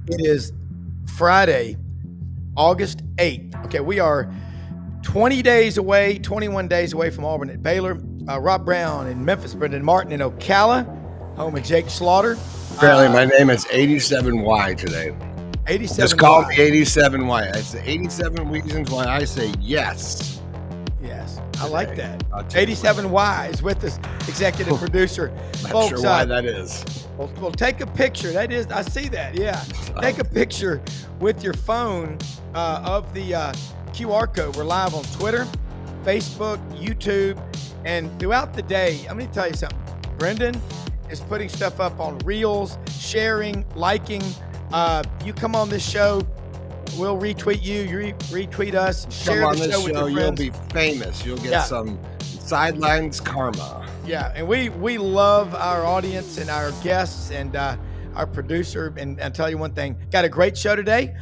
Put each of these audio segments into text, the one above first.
It is Friday, August 8th. Okay, we are 20 days away, 21 days away from Auburn at Baylor. Rob Brown in Memphis, Brendan Martin in Ocala, home of Jake Slaughter. Apparently, my name is 87Y today. 87Y. Just call me 87Y. It's the 87 reasons why I say yes. Yes, I like that. I'll tell you 87Y is with us, executive producer. Not Folks, sure why that is. Well, take a picture. That is, I see that. Yeah, take a picture with your phone of the QR code. We're live on Twitter, Facebook, YouTube, and throughout the day. I'm going to tell you something. Brendan is putting stuff up on Reels, sharing, liking. You come on this show, we'll retweet you. You retweet us. Share Come on the this show with show, your you'll friends. be famous. You'll get some sidelines karma. Yeah, and we love our audience and our guests and our producer. And I'll tell you one thing, got a great show today.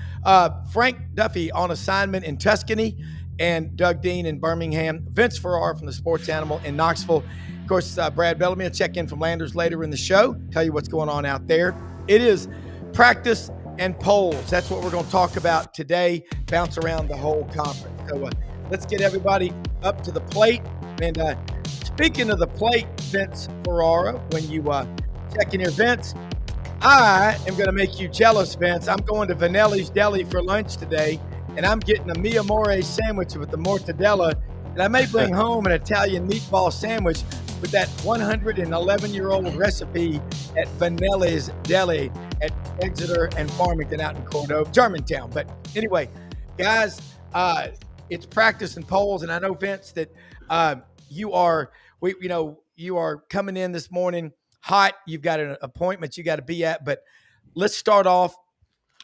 Frank Duffy on assignment in Tuscany and Doug Dean in Birmingham. Vince Ferrara from the Sports Animal in Knoxville. Of course, Brad Bellamy will check in from Landers later in the show, tell you what's going on out there. It is practice and polls. That's what we're going to talk about today, bounce around the whole conference. So let's get everybody up to the plate. And speaking of the plate, Vince Ferrara, when you check in your Vince, I am going to make you jealous, Vince. I'm going to Vanelli's Deli for lunch today, and I'm getting a Mia More sandwich with the mortadella, and I may bring home an Italian meatball sandwich with that 111-year-old recipe at Vanelli's Deli at Exeter and Farmington out in Cordova, Germantown. But anyway, guys, it's practice and polls, and I know, Vince, that you are coming in this morning hot. You've got an appointment you got to be at, but let's start off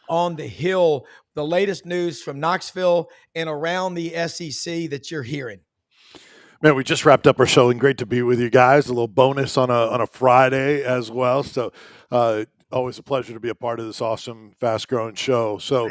on the Hill. The latest news from Knoxville and around the SEC that you're hearing. Man, we just wrapped up our show, and great to be with you guys. A little bonus on a Friday as well. So always a pleasure to be a part of this awesome, fast-growing show. So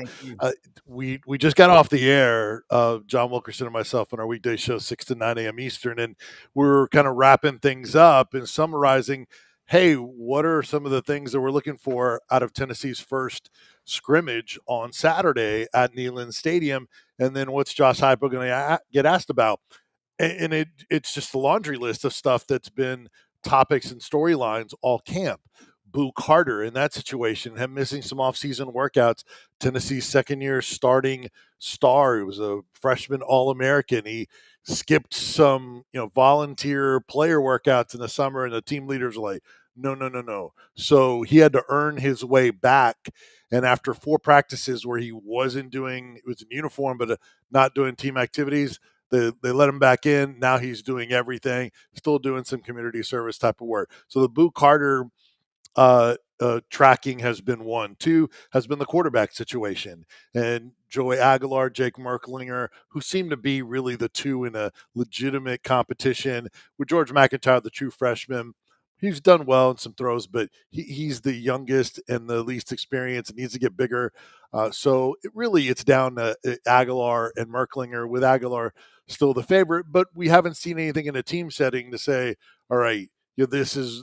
we just got off the air, John Wilkerson and myself, on our weekday show, 6 to 9 a.m. Eastern, and we're kind of wrapping things up and summarizing, hey, what are some of the things that we're looking for out of Tennessee's first scrimmage on Saturday at Neyland Stadium, and then what's Josh Heupel going to get asked about? And it's just a laundry list of stuff that's been topics and storylines all camp. Boo Carter in that situation, him missing some offseason workouts. Tennessee's second-year starting star. He was a freshman All-American. He skipped some, volunteer player workouts in the summer, and the team leaders were like, no. So he had to earn his way back. And after 4 practices where he wasn't doing, it was in uniform, but not doing team activities, they let him back in. Now he's doing everything, still doing some community service type of work. So the Boo Carter tracking has been 1. 2 has been the quarterback situation. And Joey Aguilar, Jake Merklinger, who seem to be really the 2 in a legitimate competition with George McIntyre, the true freshman. He's done well in some throws, but he's the youngest and the least experienced and needs to get bigger. So it's down to Aguilar and Merklinger, with Aguilar still the favorite, but we haven't seen anything in a team setting to say, all right, this is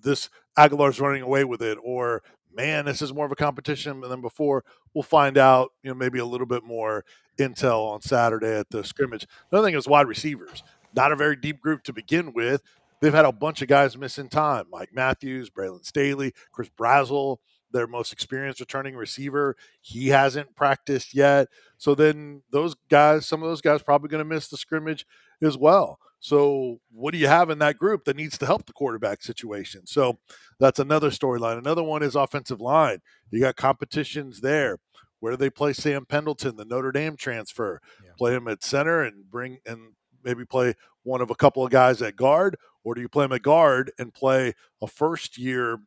this Aguilar's running away with it, or man, this is more of a competition than before. We'll find out, maybe a little bit more intel on Saturday at the scrimmage. Another thing is wide receivers. Not a very deep group to begin with. They've had a bunch of guys missing time, Mike Matthews, Braylon Staley, Chris Brazel, their most experienced returning receiver. He hasn't practiced yet. So then some of those guys probably going to miss the scrimmage as well. So what do you have in that group that needs to help the quarterback situation? So that's another storyline. Another one is offensive line. You got competitions there. Where do they play Sam Pendleton, the Notre Dame transfer? Yeah. Play him at center and maybe play one of a couple of guys at guard, or do you play him at guard and play a first-year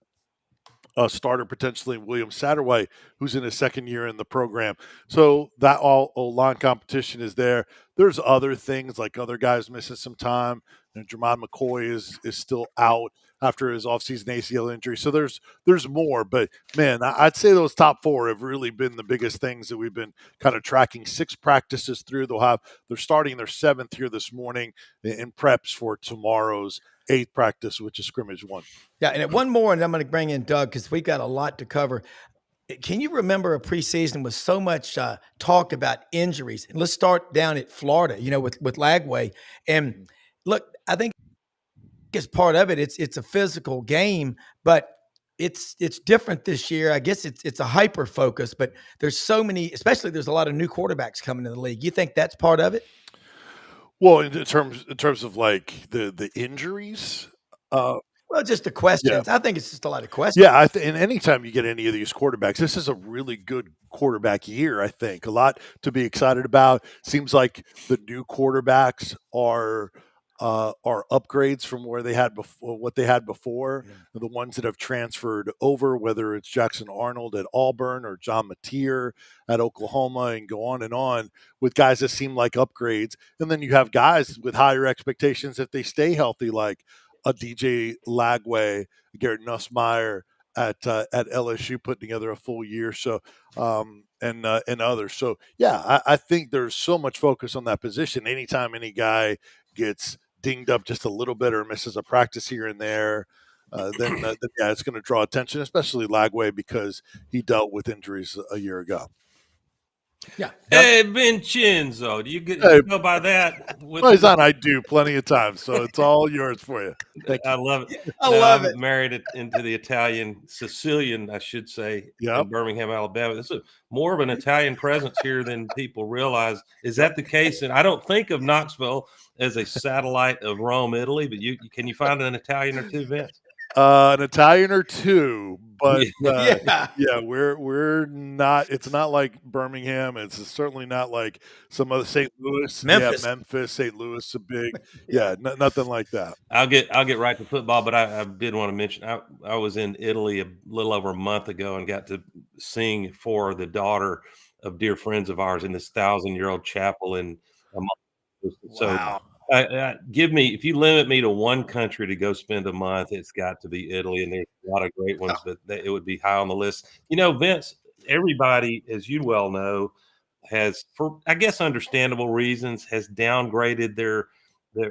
starter potentially, William Satterwhite, who's in his second year in the program? So that all line competition is there. There's other things like other guys missing some time. And Jermon McCoy is still out after his offseason ACL injury. So there's more. But, man, I'd say those top 4 have really been the biggest things that we've been kind of tracking. 6 practices through. They're starting their 7th here this morning in preps for tomorrow's 8th practice, which is scrimmage 1. Yeah, and one more, and I'm going to bring in Doug because we got a lot to cover. Can you remember a preseason with so much talk about injuries? And let's start down at Florida, with Lagway. And look, I think it's part of it. It's a physical game, but it's different this year. I guess it's a hyper focus, but there's so many, especially there's a lot of new quarterbacks coming in the league. You think that's part of it? Well, in terms of like the injuries, uh, Well, just the yeah. questions. I think it's just a lot of questions. Yeah, and anytime you get any of these quarterbacks, this is a really good quarterback year, I think. A lot to be excited about. Seems like the new quarterbacks are upgrades from where they had before, what they had before. Yeah. The ones that have transferred over, whether it's Jackson Arnold at Auburn or John Mateer at Oklahoma, and go on with guys that seem like upgrades. And then you have guys with higher expectations if they stay healthy, like a DJ Lagway, Garrett Nussmeier at LSU, putting together a full year. So and others. So yeah, I think there's so much focus on that position. Anytime any guy gets dinged up just a little bit or misses a practice here and there, then yeah, it's going to draw attention, especially Lagway because he dealt with injuries a year ago. Yeah. Hey, Vincenzo, do you Hey, go by that? Well, he's on. I do plenty of times, so it's all yours for you. Thank I you. love it. Yeah, I No, love I'm it. married into the Sicilian, I should say, Yep. in Birmingham, Alabama. This is more of an Italian presence here than people realize. Is that the case? And I don't think of Knoxville as a satellite of Rome, Italy, but can you find an Italian or two, Vince? An Italian or two, but Yeah. yeah, we're not. It's not like Birmingham. It's certainly not like some other St. Louis. Memphis. Yeah, Memphis, St. Louis, a big. Yeah. Yeah, nothing like that. I'll get right to football, but I did want to mention I was in Italy a little over a month ago and got to sing for the daughter of dear friends of ours in this 1,000-year-old chapel in a month. So Wow. give me, if you limit me to one country to go spend a month, it's got to be Italy, and there's a lot of great ones, but it would be high on the list. Vince, everybody, as you well know, has, for I guess understandable reasons, has downgraded their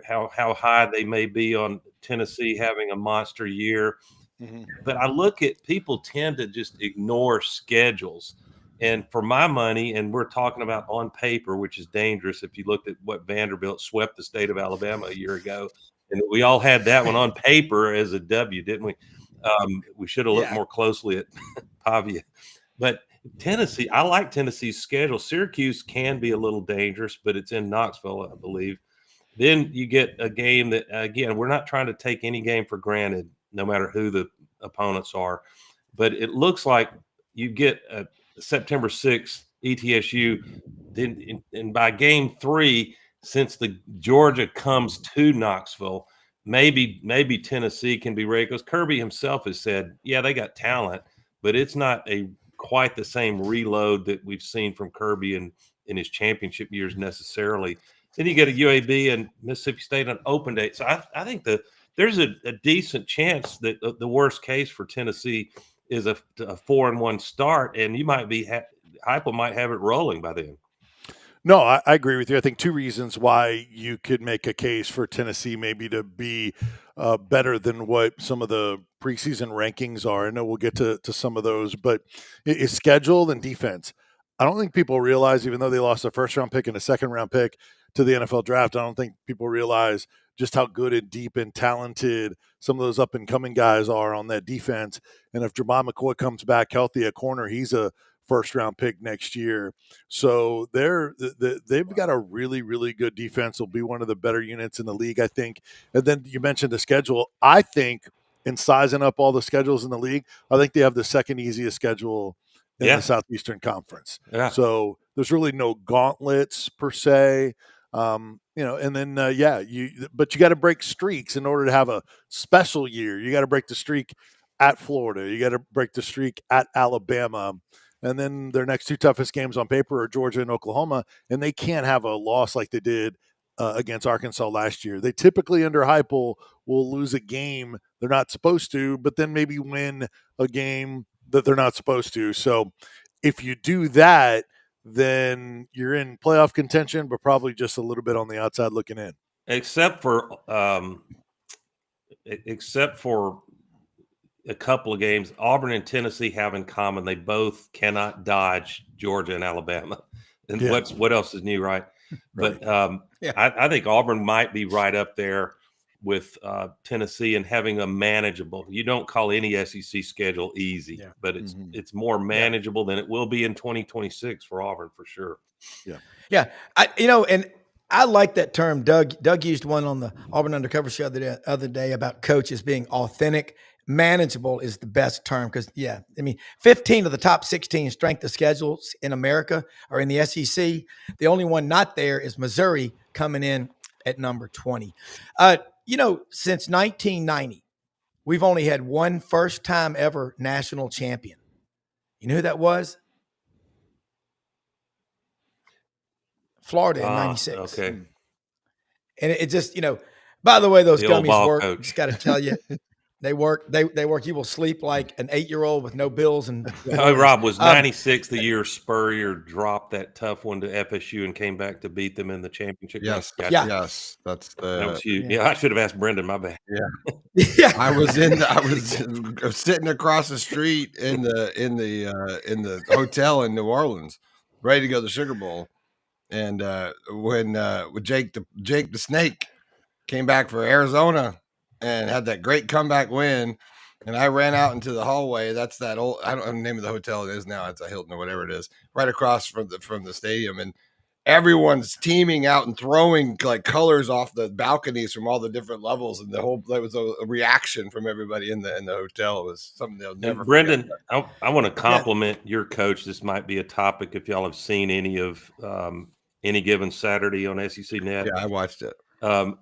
how high they may be on Tennessee having a monster year. Mhm. But I look at people tend to just ignore schedules. And for my money, and we're talking about on paper, which is dangerous if you looked at what Vanderbilt swept the state of Alabama a year ago. And we all had that one on paper as a W, didn't we? We should have looked Yeah. more closely at Pavia. But Tennessee, I like Tennessee's schedule. Syracuse can be a little dangerous, but it's in Knoxville, I believe. Then you get a game that, again, we're not trying to take any game for granted, no matter who the opponents are. But it looks like you get a September 6th ETSU. Then, and by game 3, since the Georgia comes to Knoxville, maybe Tennessee can be ready, because Kirby himself has said, yeah, they got talent, but it's not quite the same reload that we've seen from Kirby in his championship years necessarily. Then you get a UAB and Mississippi State on open date. So I think there's a decent chance that the worst case for Tennessee is a 4-1 start, and you might be Heupel might have it rolling by then. No, I agree with you. I think two reasons why you could make a case for Tennessee maybe to be better than what some of the preseason rankings are. I know we'll get to some of those, but it's schedule and defense. I don't think people realize, even though they lost a first-round pick and a second-round pick to the NFL draft, I don't think people realize just how good and deep and talented some of those up-and-coming guys are on that defense. And if Jermon McCoy comes back healthy at corner, he's a first-round pick next year. So they've got a really, really good defense. Will be one of the better units in the league, I think. And then you mentioned the schedule. I think in sizing up all the schedules in the league, I think they have the second easiest schedule in the Southeastern Conference. Yeah. So there's really no gauntlets per se. And then but you got to break streaks in order to have a special year. You got to break the streak at Florida. You got to break the streak at Alabama. And then their next two toughest games on paper are Georgia and Oklahoma, and they can't have a loss like they did against Arkansas last year. They typically, under Heupel, will lose a game they're not supposed to, but then maybe win a game that they're not supposed to. So if you do that, then you're in playoff contention, but probably just a little bit on the outside looking in. Except for a couple of games. Auburn and Tennessee have in common they both cannot dodge Georgia and Alabama. And what else is new, right? But I think Auburn might be right up there with Tennessee and having a manageable. You don't call any SEC schedule easy, but it's more manageable than it will be in 2026 for Auburn for sure. Yeah, and I like that term. Doug used one on the Auburn Undercover show the other day about coaches being authentic. Manageable is the best term because, 15 of the top 16 strength of schedules in America are in the SEC. The only one not there is Missouri coming in at number 20. Since 1990, we've only had one first-time ever national champion. You know who that was? Florida in 96. Okay. And it just, by the way, those The old gummies ball work. coach. Just got to tell you, they work. They work. You will sleep like an 8-year-old with no bills. And Rob, was 96 the year Spurrier dropped that tough one to FSU and came back to beat them in the championship? Yes. Gotcha. Yes. That's That was huge. Yeah, I should have asked Brendan. My bad. Yeah. I was sitting across the street in the hotel in New Orleans, ready to go to the Sugar Bowl. And when Jake the Snake came back for Arizona and had that great comeback win, and I ran out into the hallway. That's that old, I don't know the name of the hotel it is now. It's a Hilton or whatever it is, right across from the stadium. And everyone's teaming out and throwing like colors off the balconies from all the different levels. And that was a reaction from everybody in the hotel. It was something they'll never Brendan, I want to compliment your coach. This might be a topic if y'all have seen any of Any Given Saturday on SEC Net. Yeah, I watched it.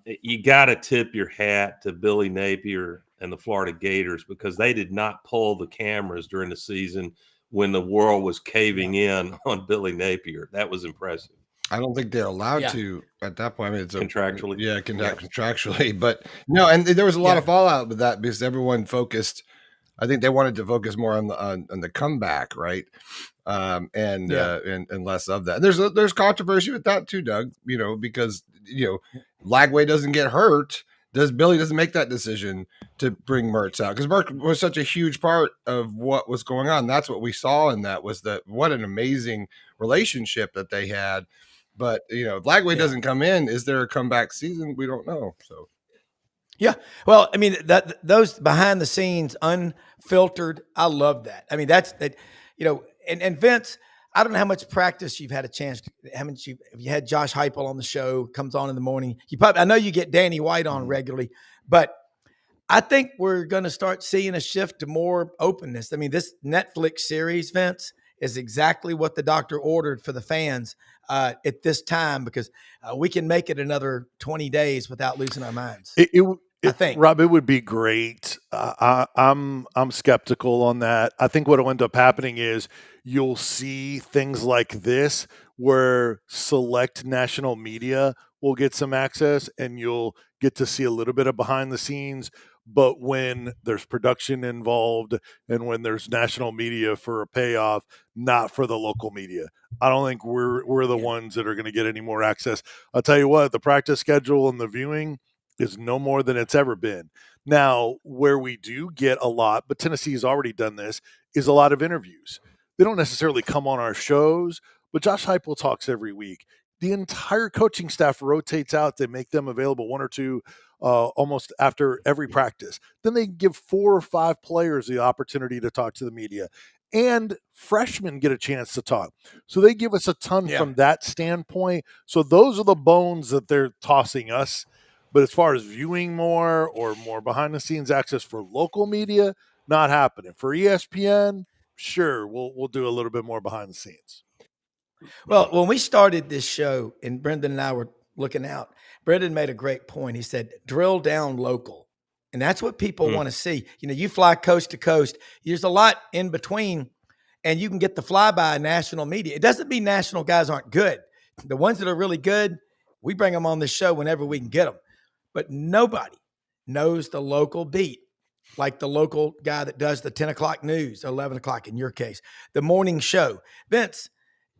You got to tip your hat to Billy Napier and the Florida Gators because they did not pull the cameras during the season when the world was caving in on Billy Napier. That was impressive. I don't think they're allowed to at that point. I mean, it's contractually. Contractually. But no, and there was a lot of fallout with that because everyone focused. I think they wanted to focus more on the comeback, right? And less of that. There's controversy with that too, Doug. Because Lagway doesn't get hurt. Billy doesn't make that decision to bring Mertz out because Mertz was such a huge part of what was going on. That's what we saw in that was that what an amazing relationship that they had. But if Lagway doesn't come in, is there a comeback season? We don't know. So. Yeah. Well, I mean, those behind the scenes, unfiltered, I love that. I mean, and Vince, I don't know how much practice you've had a chance to, have you had Josh Heupel on the show, comes on in the morning. I know you get Danny White on regularly, but I think we're going to start seeing a shift to more openness. I mean, this Netflix series, Vince, is exactly what the doctor ordered for the fans at this time because we can make it another 20 days without losing our minds. I think, Rob, it would be great. I'm skeptical on that. I think what will end up happening is you'll see things like this where select national media will get some access and you'll get to see a little bit of behind the scenes. But when there's production involved and when there's national media for a payoff, not for the local media, I don't think we're the ones that are going to get any more access. I'll tell you what, the practice schedule and the viewing is no more than it's ever been. Now, where we do get a lot, but Tennessee's already done this, is a lot of interviews. They don't necessarily come on our shows, but Josh Heupel talks every week. The entire coaching staff rotates out. They make them available one or two almost after every practice. Then they give 4 or 5 players the opportunity to talk to the media. And freshmen get a chance to talk. So they give us a ton from that standpoint. So those are the bones that they're tossing us. But as far as viewing more or more behind-the-scenes access for local media, not happening. For ESPN, sure, we'll do a little bit more behind the scenes. Well, when we started this show and Brendan and I were looking out, Brendan made a great point. He said, drill down local. And that's what people want to see. You fly coast to coast. There's a lot in between, and you can get the flyby national media. It doesn't mean national guys aren't good. The ones that are really good, we bring them on the show whenever we can get them. But nobody knows the local beat like the local guy that does the 10 o'clock news, 11 o'clock in your case, the morning show. Vince,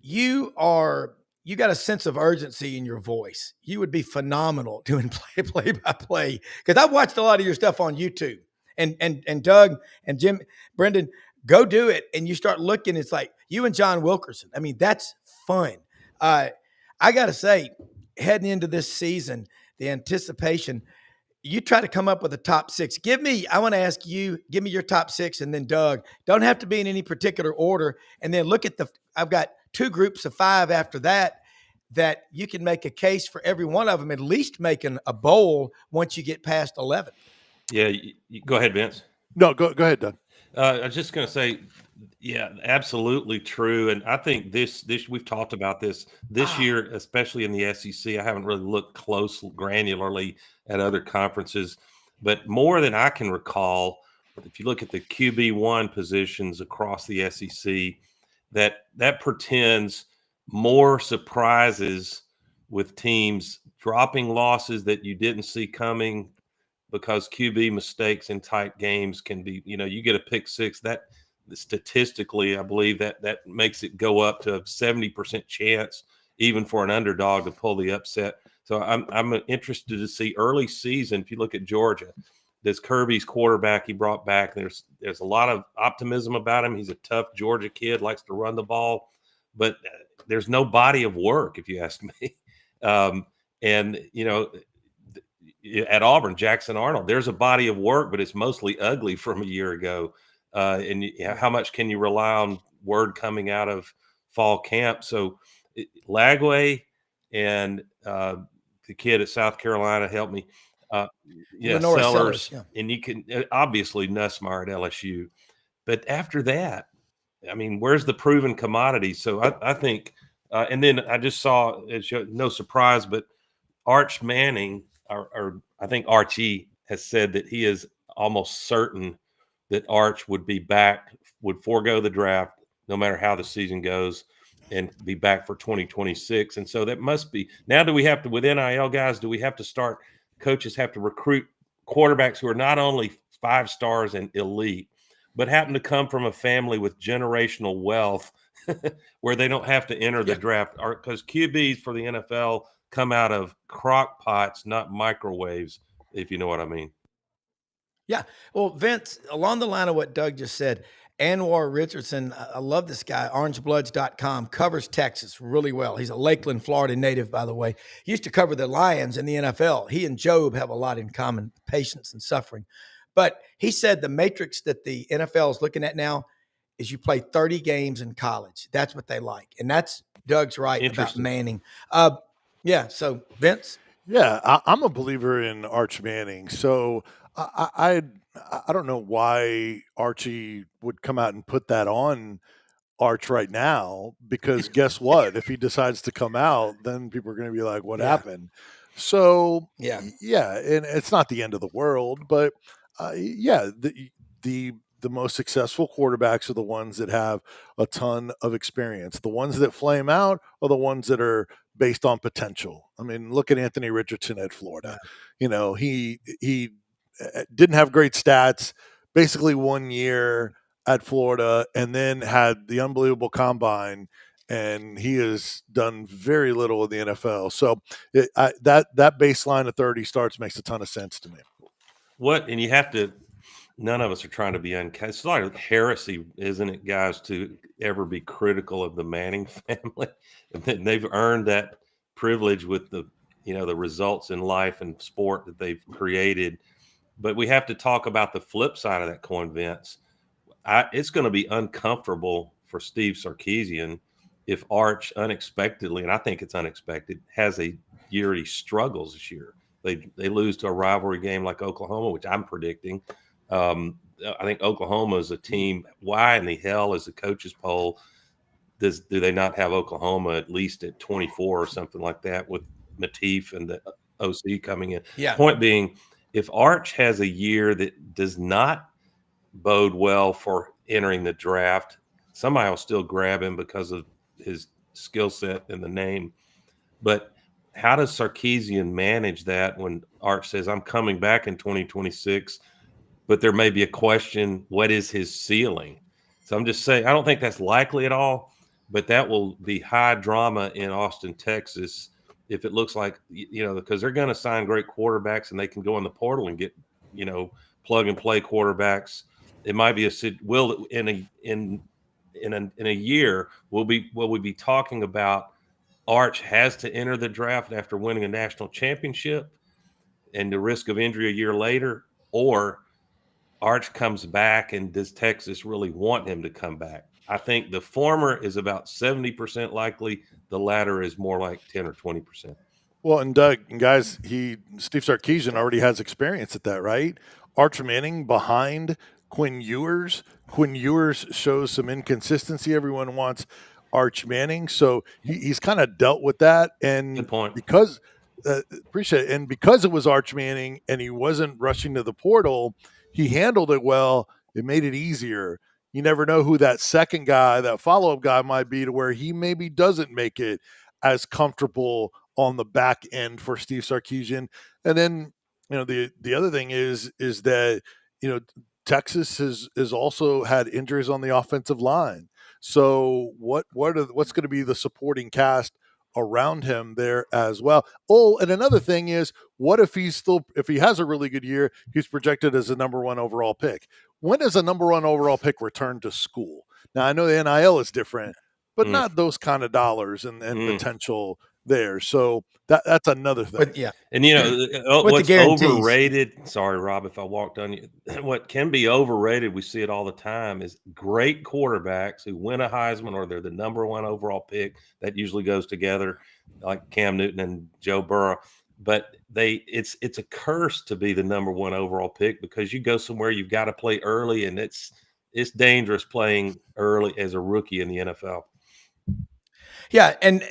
you got a sense of urgency in your voice. You would be phenomenal doing play-by-play because I've watched a lot of your stuff on YouTube. And Doug and Jim, Brendan, go do it. And you start looking, it's like you and John Wilkerson. I mean, that's fun. I got to say, heading into this season, the anticipation, you try to come up with a top six. I want to ask you, give me your top six, and then Doug. Don't have to be in any particular order. And then look at I've got two groups of five after that you can make a case for every one of them, at least making a bowl once you get past 11. Yeah, go ahead, Vince. No, go ahead, Doug. I was just going to say, yeah, absolutely true. And I think this we've talked about this year, especially in the SEC. I haven't really looked granularly at other conferences, but more than I can recall, if you look at the QB1 positions across the SEC, that portends more surprises with teams dropping losses that you didn't see coming, because QB mistakes in tight games can be, you get a pick six, that statistically, I believe that makes it go up to a 70% chance, even for an underdog, to pull the upset. So I'm interested to see early season. If you look at Georgia, this Kirby's quarterback he brought back, there's a lot of optimism about him. He's a tough Georgia kid, likes to run the ball, but there's no body of work, if you ask me. At Auburn, Jackson Arnold, there's a body of work, but it's mostly ugly from a year ago. How much can you rely on word coming out of fall camp? So Lagway and the kid at South Carolina, help me. Sellers. Yeah. And you can obviously Nussmeier at LSU. But after that, I mean, where's the proven commodity? So I think, and then I just saw, no surprise, but Arch Manning, or I think Archie has said that he is almost certain that Arch would be back, would forego the draft, no matter how the season goes, and be back for 2026. And so that must be, now do we have to, with NIL guys, do we have to start, coaches have to recruit quarterbacks who are not only 5 stars and elite, but happen to come from a family with generational wealth where they don't have to enter the draft? Because QBs for the NFL come out of crock pots, not microwaves, if you know what I mean. Yeah. Well, Vince, along the line of what Doug just said, Anwar Richardson, I love this guy, orangebloods.com, covers Texas really well. He's a Lakeland, Florida native, by the way. He used to cover the Lions in the NFL. He and Job have a lot in common, patience and suffering. But he said the matrix that the NFL is looking at now is you play 30 games in college. That's what they like. And that's, Doug's right about Manning. Yeah. So Vince. Yeah, I'm a believer in Arch Manning. So I don't know why Archie would come out and put that on Arch right now, because guess what? If he decides to come out, then people are going to be like, what happened? So yeah, and it's not the end of the world, but the most successful quarterbacks are the ones that have a ton of experience. The ones that flame out are the ones that are based on potential. I mean, look at Anthony Richardson at Florida. Yeah. He didn't have great stats, basically 1 year at Florida, and then had the unbelievable combine, and he has done very little in the NFL. So that baseline of 30 starts makes a ton of sense to me. And you have to, none of us are trying to be unkind. It's like heresy, isn't it, guys, to ever be critical of the Manning family? And they've earned that privilege with the results in life and sport that they've created. But we have to talk about the flip side of that coin, Vince. It's going to be uncomfortable for Steve Sarkisian if Arch unexpectedly, and I think it's unexpected, has a year he struggles this year. They lose to a rivalry game like Oklahoma, which I'm predicting. I think Oklahoma is a team. Why in the hell is the coaches poll? Do they not have Oklahoma at least at 24 or something like that, with Matif and the OC coming in? Yeah. Point being, if Arch has a year that does not bode well for entering the draft, somebody will still grab him because of his skill set and the name. But how does Sarkisian manage that when Arch says, I'm coming back in 2026, but there may be a question, what is his ceiling? So I'm just saying, I don't think that's likely at all, but that will be high drama in Austin, Texas, if it looks like, because they're going to sign great quarterbacks and they can go in the portal and get, plug and play quarterbacks. It might be will in a year will we be talking about Arch has to enter the draft after winning a national championship and the risk of injury a year later, or Arch comes back and does Texas really want him to come back? I think the former is about 70% likely. The latter is more like 10 or 20%. Well, and Doug, and guys, Steve Sarkisian already has experience at that, right? Arch Manning behind Quinn Ewers. Quinn Ewers shows some inconsistency. Everyone wants Arch Manning, so he's kind of dealt with that. And Good point. because appreciate it, and because it was Arch Manning and he wasn't rushing to the portal, he handled it well. It made it easier. You never know who that second guy, that follow-up guy might be, to where he maybe doesn't make it as comfortable on the back end for Steve Sarkisian. And then, the other thing is that, Texas has also had injuries on the offensive line. So what's going to be the supporting cast around him there as well? Oh, and another thing is, what if if he has a really good year, he's projected as a number 1 overall pick. When does a number 1 overall pick return to school? Now, I know the NIL is different, but not those kind of dollars and potential there. So that's another thing. But, yeah. And, what's overrated, sorry, Rob, if I walked on you, what can be overrated, we see it all the time, is great quarterbacks who win a Heisman or they're the number 1 overall pick. That usually goes together, like Cam Newton and Joe Burrow. But it's a curse to be the number 1 overall pick, because you go somewhere, you've got to play early, and it's dangerous playing early as a rookie in the NFL. Yeah, and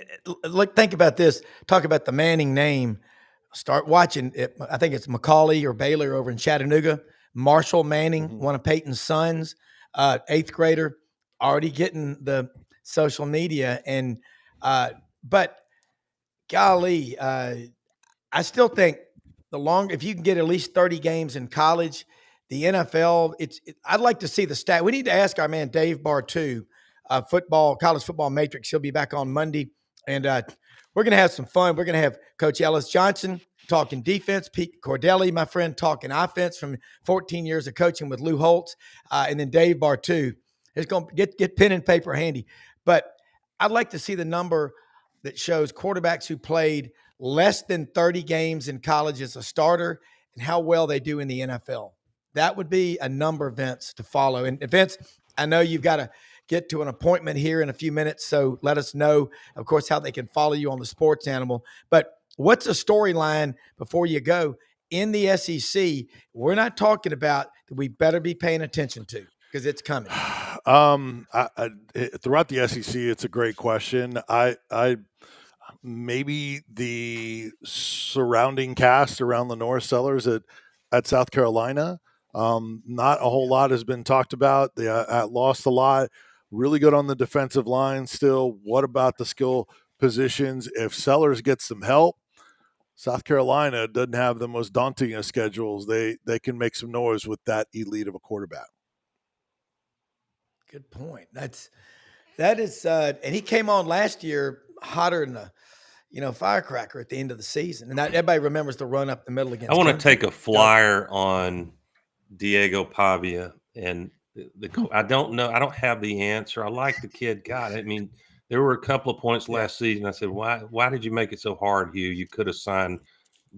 think about this. Talk about the Manning name. Start watching it. I think it's Macaulay or Baylor over in Chattanooga. Marshall Manning, one of Peyton's sons, 8th grader, already getting the social media. And but golly, I still think if you can get at least 30 games in college, the NFL, I'd like to see the stat. We need to ask our man Dave Bartu, college football matrix. He'll be back on Monday, and we're going to have some fun. We're going to have Coach Ellis Johnson talking defense, Pete Cordelli, my friend, talking offense from 14 years of coaching with Lou Holtz, and then Dave Bartu is going to get pen and paper handy. But I'd like to see the number that shows quarterbacks who played less than 30 games in college as a starter and how well they do in the NFL. That would be a number, Vince, to follow. And Vince, I know you've got to get to an appointment here in a few minutes, so let us know, of course, how they can follow you on the Sports Animal. But what's a storyline before you go in the SEC? We're not talking about that we better be paying attention to, because it's coming. Throughout the SEC, it's a great question. Maybe the surrounding cast around the Norris Sellers at South Carolina. Not a whole lot has been talked about. They lost a lot. Really good on the defensive line still. What about the skill positions? If Sellers gets some help, South Carolina doesn't have the most daunting of schedules. They can make some noise with that elite of a quarterback. Good point. That is, and he came on last year hotter than a firecracker at the end of the season, and everybody remembers the run up the middle against. I want to take a flyer on Diego Pavia, and I don't know. I don't have the answer. I like the kid. God, I mean, there were a couple of points last season. I said, why did you make it so hard, Hugh? You could have signed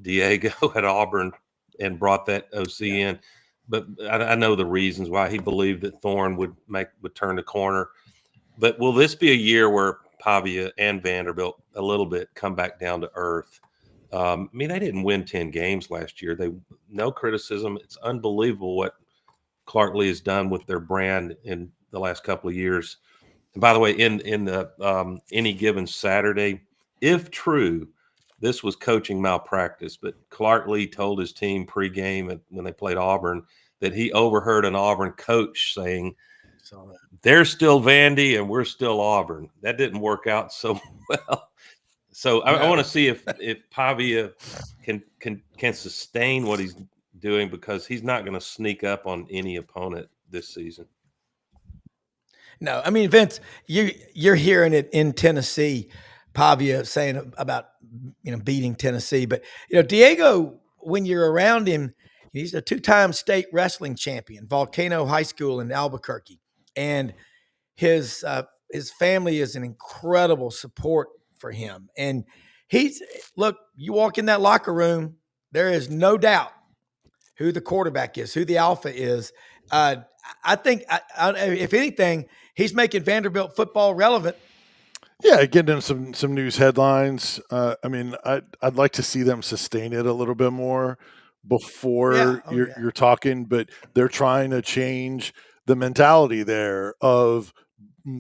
Diego at Auburn and brought that OC in. But I know the reasons why. He believed that Thorne would turn the corner. But will this be a year where Pavia and Vanderbilt a little bit come back down to earth? I mean, they didn't win 10 games last year. No criticism. It's unbelievable what Clark Lee has done with their brand in the last couple of years. And by the way, in the Any Given Saturday, if true, this was coaching malpractice, but Clark Lee told his team pregame when they played Auburn that he overheard an Auburn coach saying, "They're still Vandy and we're still Auburn." That didn't work out so well. So I want to see if Pavia can sustain what he's doing, because he's not going to sneak up on any opponent this season. No, I mean, Vince, you're hearing it in Tennessee, Pavia saying about beating Tennessee, but Diego, when you're around him, He's a 2-time state wrestling champion, Volcano High School in Albuquerque. And his family is an incredible support for him. And look, you walk in that locker room, there is no doubt who the quarterback is, who the alpha is. I think, if anything, he's making Vanderbilt football relevant. Yeah, getting in some news headlines. I mean, I'd like to see them sustain it a little bit more before you're talking, but they're trying to change the mentality there of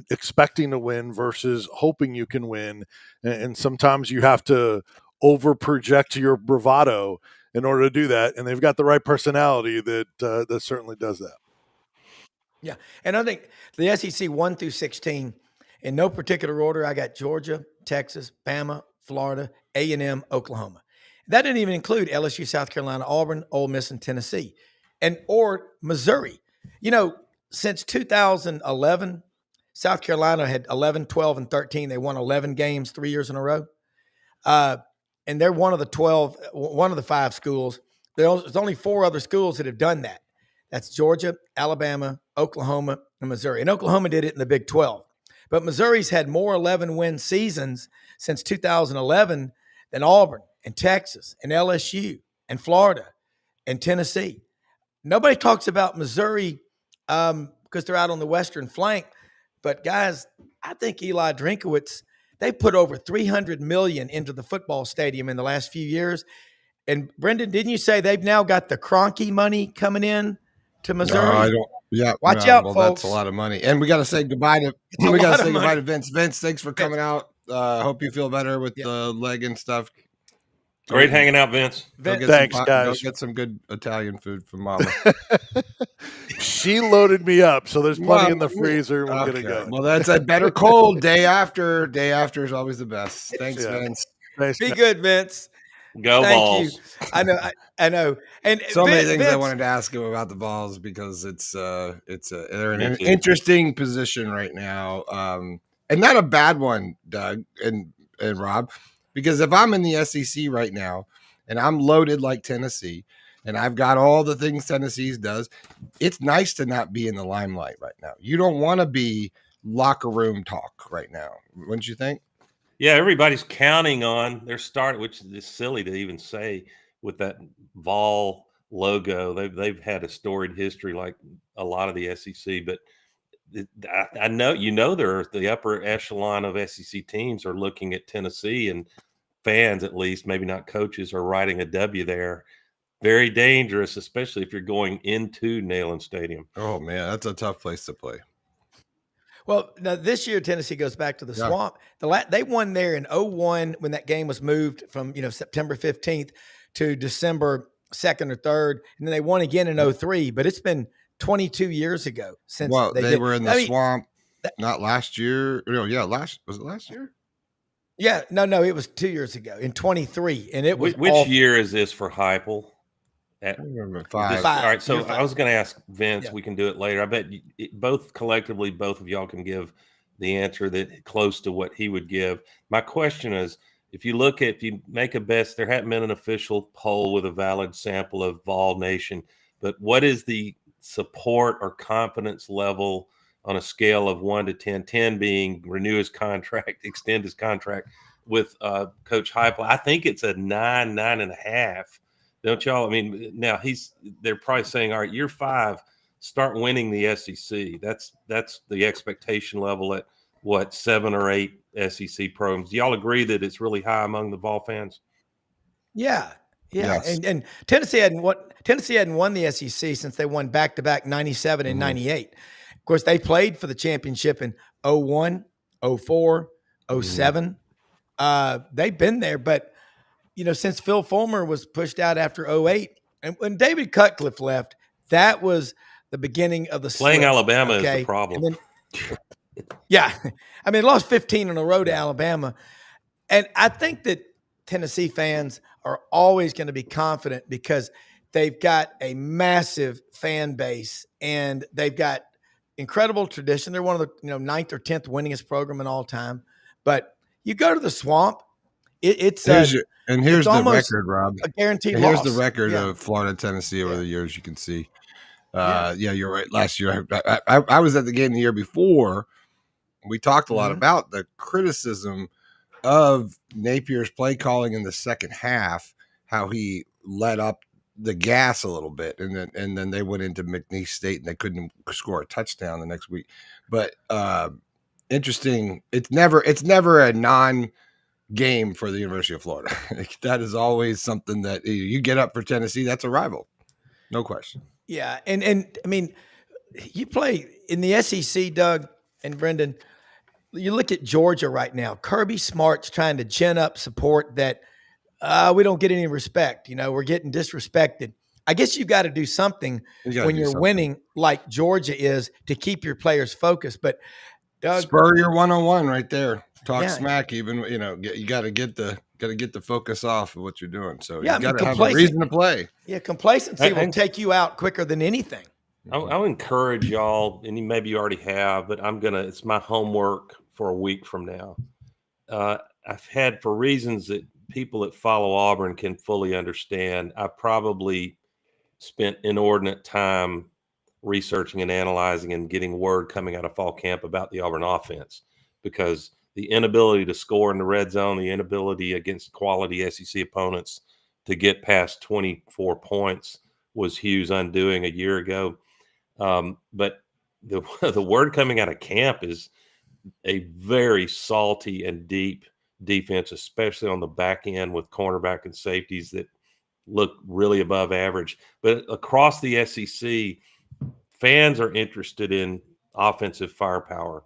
expecting to win versus hoping you can win, and sometimes you have to over project your bravado in order to do that, and they've got the right personality that certainly does that. Yeah, and I think the SEC 1 through 16, in no particular order, I got Georgia, Texas, Bama, Florida, A&M, Oklahoma. That didn't even include LSU, South Carolina, Auburn, Ole Miss, and Tennessee, or Missouri. Since 2011, South Carolina had 11, 12, and 13. They won 11 games 3 years in a row. And they're one of the 5 schools. There's only 4 other schools that have done that. That's Georgia, Alabama, Oklahoma, and Missouri. And Oklahoma did it in the Big 12. But Missouri's had more 11-win seasons since 2011 than Auburn and Texas and LSU and Florida and Tennessee. Nobody talks about Missouri because they're out on the western flank. But, guys, I think Eli Drinkowitz, they put over $300 million into the football stadium in the last few years. And, Brendan, didn't you say they've now got the Kroenke money coming in to Missouri? No, I don't. Yeah, watch out, well, folks. That's a lot of money, and we got to say goodbye to goodbye to Vince. Vince, thanks for coming out. Hope you feel better with the leg and stuff. Great hanging out, Vince. Thanks, guys. Go get some good Italian food from Mama. She loaded me up, so there's plenty in the freezer. We're gonna go. Well, that's a better cold day after. Day after is always the best. Thanks, Vince. Thanks, Be good, Vince. Go Thank Balls. you. I know. And so many things Vince, I wanted to ask him about the Balls because they're in an interesting position right now, and not a bad one, Doug and Rob, because if I'm in the SEC right now and I'm loaded like Tennessee and I've got all the things Tennessee does, it's nice to not be in the limelight right now. You don't want to be locker room talk right now, wouldn't you think? Yeah, everybody's counting on their start, which is silly to even say with that Vol logo. They've had a storied history like a lot of the SEC, but I know there the upper echelon of SEC teams are looking at Tennessee, and fans, at least, maybe not coaches, are writing a W there. Very dangerous, especially if you're going into Neyland Stadium. Oh man, that's a tough place to play. Well, now this year Tennessee goes back to the Swamp. They won there in 2001 when that game was moved from September 15th to December 2nd or 3rd, and then they won again in 2003. But it's been 22 years ago since they were in the Swamp. Not last year. No, yeah, was it last year? Yeah, no, it was 2 years ago in 23, and it was which year is this for Heupel? I remember 5. All right, so I was going to ask Vince. Yeah. We can do it later. I bet both of y'all can give the answer that close to what he would give. My question is, if you make a best, there hadn't been an official poll with a valid sample of Vol Nation, but what is the support or confidence level on a scale of 1 to 10, 10 being renew his contract, extend his contract with Coach Heupel? I think it's a 9.5. Don't y'all? I mean, now they're probably saying, all right, year 5, start winning the SEC. That's the expectation level at what, 7 or 8 SEC programs. Do y'all agree that it's really high among the Vol fans? Yeah. Yes. And Tennessee hadn't won the SEC since they won back-to-back 97 and 98. Of course, they played for the championship in 01, 04, 07. They've been there, but since Phil Fulmer was pushed out after 08, and when David Cutcliffe left, that was the beginning of the playing slip, Alabama is the problem. Yeah. I mean, lost 15 in a row to Alabama. And I think that Tennessee fans are always going to be confident because they've got a massive fan base and they've got incredible tradition. They're one of the 9th or 10th winningest program in all time. But you go to the Swamp, it's here's it's the almost record, Rob. a guaranteed And here's loss. the record Yeah. of Florida, Tennessee over Yeah. the years. You can see. Yeah. You're right. Last year, I was at the game the year before. We talked a lot about the criticism of Napier's play calling in the second half, how he let up the gas a little bit, and then they went into McNeese State and they couldn't score a touchdown the next week. But interesting. It's never a non-game for the University of Florida. That is always something that you get up for Tennessee. That's a rival, no question. Yeah, and I mean, you play in the SEC, Doug and Brendan. You look at Georgia right now. Kirby Smart's trying to gin up support that we don't get any respect. We're getting disrespected. I guess you got to do something when you're winning like Georgia is to keep your players focused. But Doug, spur your one-on-one right there. Talk smack. Even you got to get the focus off of what you're doing. So you got to have a reason to play. Yeah, complacency will take you out quicker than anything. I'll encourage y'all, and maybe you already have, but it's my homework for a week from now. I've had, for reasons that people that follow Auburn can fully understand, I probably spent inordinate time researching and analyzing and getting word coming out of fall camp about the Auburn offense, because the inability to score in the red zone, the inability against quality SEC opponents to get past 24 points was Hugh's undoing a year ago. But the word coming out of camp is a very salty and deep defense, especially on the back end with cornerback and safeties that look really above average. But across the SEC, fans are interested in offensive firepower.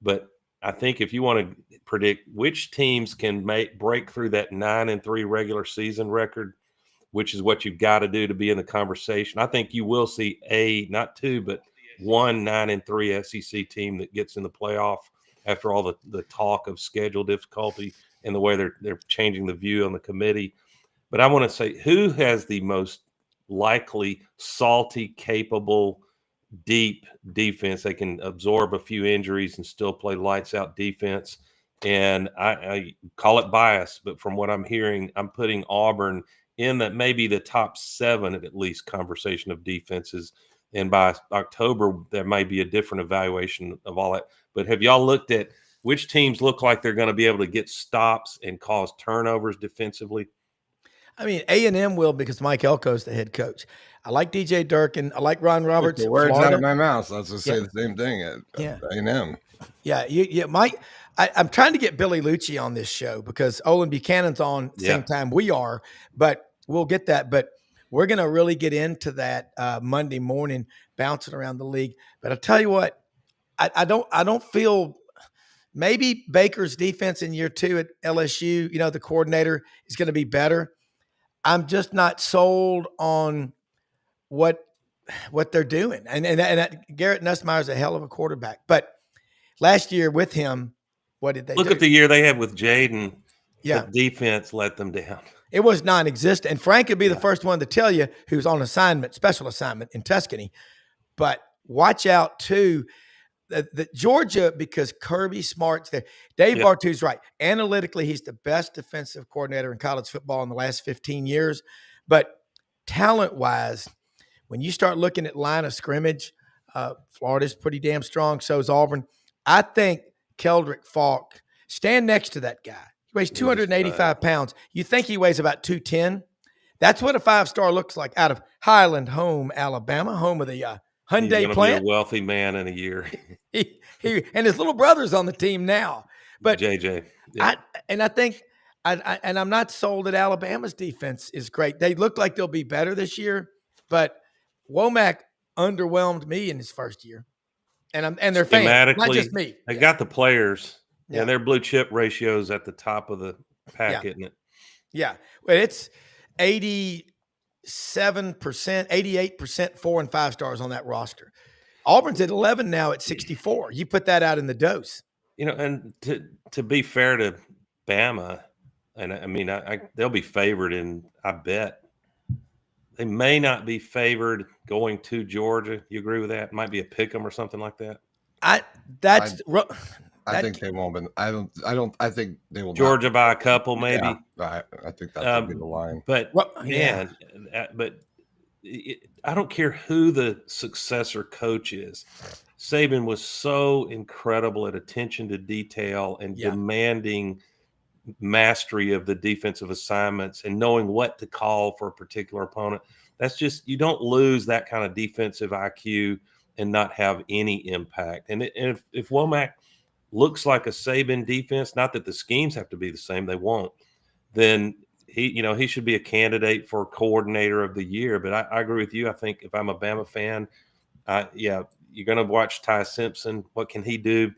But I think if you want to predict which teams can break through that 9-3 regular season record, which is what you've got to do to be in the conversation, I think you will see not two, but one 9-3 SEC team that gets in the playoff after all the talk of schedule difficulty and the way they're changing the view on the committee. But I want to say, who has the most likely salty, capable, deep defense? They can absorb a few injuries and still play lights out defense. And I call it bias, but from what I'm hearing, I'm putting Auburn in that maybe the top 7 at least conversation of defenses. And by October, there may be a different evaluation of all that. But have y'all looked at which teams look like they're going to be able to get stops and cause turnovers defensively? I mean, A&M will, because Mike Elko's the head coach. I like DJ Durkin. I like Ron Roberts. The words out of my mouth. Let's just say the same thing at A&M. Yeah, Mike. I'm trying to get Billy Lucci on this show because Olin Buchanan's on at the same time we are, but we'll get that. But we're going to really get into that Monday morning, bouncing around the league. But I'll tell you what, I don't feel maybe Baker's defense in year 2 at LSU, the coordinator, is going to be better. I'm just not sold on what they're doing. And Garrett Nussmeier's a hell of a quarterback. But last year with him, what did they look do? At the year they had with Jaden? Yeah. The defense let them down. It was non-existent. And Frank would be the first one to tell you who's on assignment, special assignment in Tuscany. But watch out, too, the Georgia, because Kirby Smart's there. Dave Bartu's right. Analytically, he's the best defensive coordinator in college football in the last 15 years. But talent-wise, when you start looking at line of scrimmage, Florida's pretty damn strong. So is Auburn. I think Keldrick Falk, stand next to that guy. He weighs 285 pounds. You think he weighs about 210? That's what a 5-star looks like out of Highland Home, Alabama, home of the Hyundai plant. Be a wealthy man in a year. he and his little brother's on the team now. But JJ. Yeah. I think I'm not sold that Alabama's defense is great. They look like they'll be better this year, but Womack underwhelmed me in his first year. And they're fans, not just me. They got the players. Yeah, their blue chip ratio's at the top of the pack, isn't it? Yeah. Well, it's 87%, 88% 4 and 5 stars on that roster. Auburn's at 11 now at 64. You put that out in the dose. And to be fair to Bama, and I mean, they'll be favored in, I bet. They may not be favored going to Georgia. You agree with that? Might be a pick 'em or something like that. I think they won't. But I think they will. Georgia not. by a couple, maybe. Yeah, I think that could be the line. But Well, man, I don't care who the successor coach is. Saban was so incredible at attention to detail and demanding mastery of the defensive assignments and knowing what to call for a particular opponent. That's just, you don't lose that kind of defensive IQ and not have any impact. And if Womack looks like a Saban defense, not that the schemes have to be the same, they won't, then he should be a candidate for coordinator of the year. But I agree with you. I think if I'm a Bama fan, you're going to watch Ty Simpson. What can he do?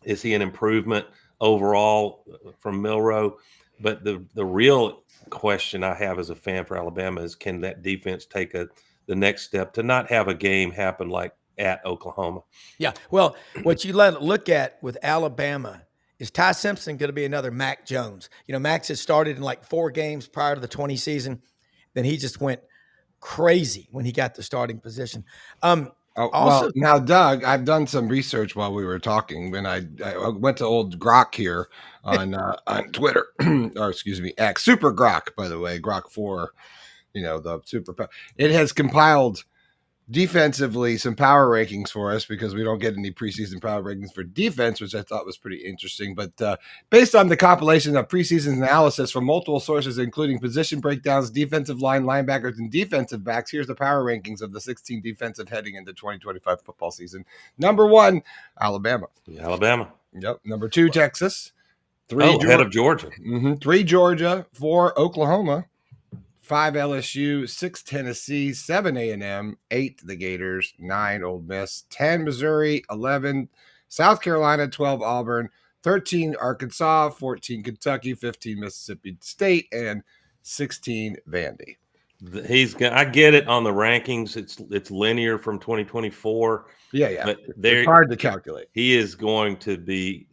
Is he an improvement overall from Milroe? But the real question I have as a fan for Alabama is, can that defense take the next step to not have a game happen like at Oklahoma? Yeah. Well, what you look at with Alabama is Ty Simpson going to be another Mac Jones. Max has started in like 4 games prior to the 20 season. Then he just went crazy when he got the starting position. Well, now, Doug, I've done some research while we were talking, and I went to old Grok here on Twitter, or excuse me, X, Super Grok, by the way, Grok 4, the super. It has compiled defensively some power rankings for us because we don't get any preseason power rankings for defense, which I thought was pretty interesting. But based on the compilation of preseason analysis from multiple sources, including position breakdowns, defensive line, linebackers, and defensive backs, here's the power rankings of the 16 defensive heading into 2025 football season. Number 1, Alabama. Yep. Number 2, Texas. 3, ahead of Georgia. 3, Georgia. 4, Oklahoma. 5, LSU, 6, Tennessee, 7, A&M, 8, the Gators, 9, Ole Miss, 10, Missouri, 11, South Carolina, 12, Auburn, 13, Arkansas, 14, Kentucky, 15, Mississippi State, and 16, Vandy. I get it on the rankings. It's linear from 2024. Yeah. But it's hard to calculate. He's going to be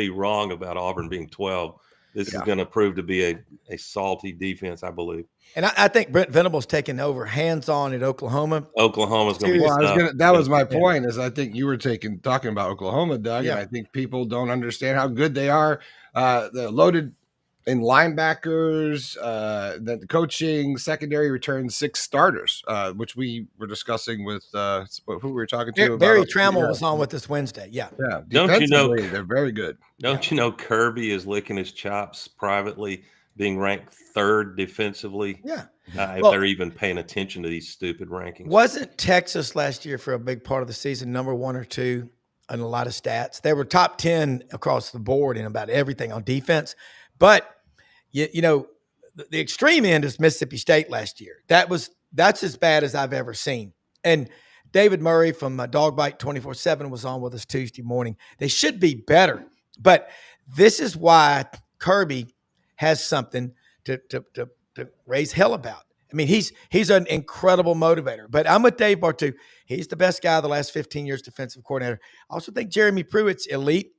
wrong about Auburn being 12. This is going to prove to be a salty defense, I believe. And I think Brent Venables taking over hands-on at Oklahoma. Oklahoma's going to be that was my point, is I think you were talking about Oklahoma, Doug, and I think people don't understand how good they are. They're loaded in linebackers, the coaching, secondary returns 6 starters, which we were discussing with who we were talking to. Barry Trammell was on with us Wednesday. Yeah. Don't you know they're very good? Don't you know Kirby is licking his chops privately, being ranked 3rd defensively? Yeah. If they're even paying attention to these stupid rankings. Wasn't Texas last year for a big part of the season number 1 or 2 on a lot of stats? They were top 10 across the board in about everything on defense. But the extreme end is Mississippi State last year. That's as bad as I've ever seen. And David Murray from Dog Bite 24/7 was on with us Tuesday morning. They should be better, but this is why Kirby has something to raise hell about. I mean, he's an incredible motivator. But I'm with Dave Bartu. He's the best guy of the last 15 years defensive coordinator. I also think Jeremy Pruitt's elite.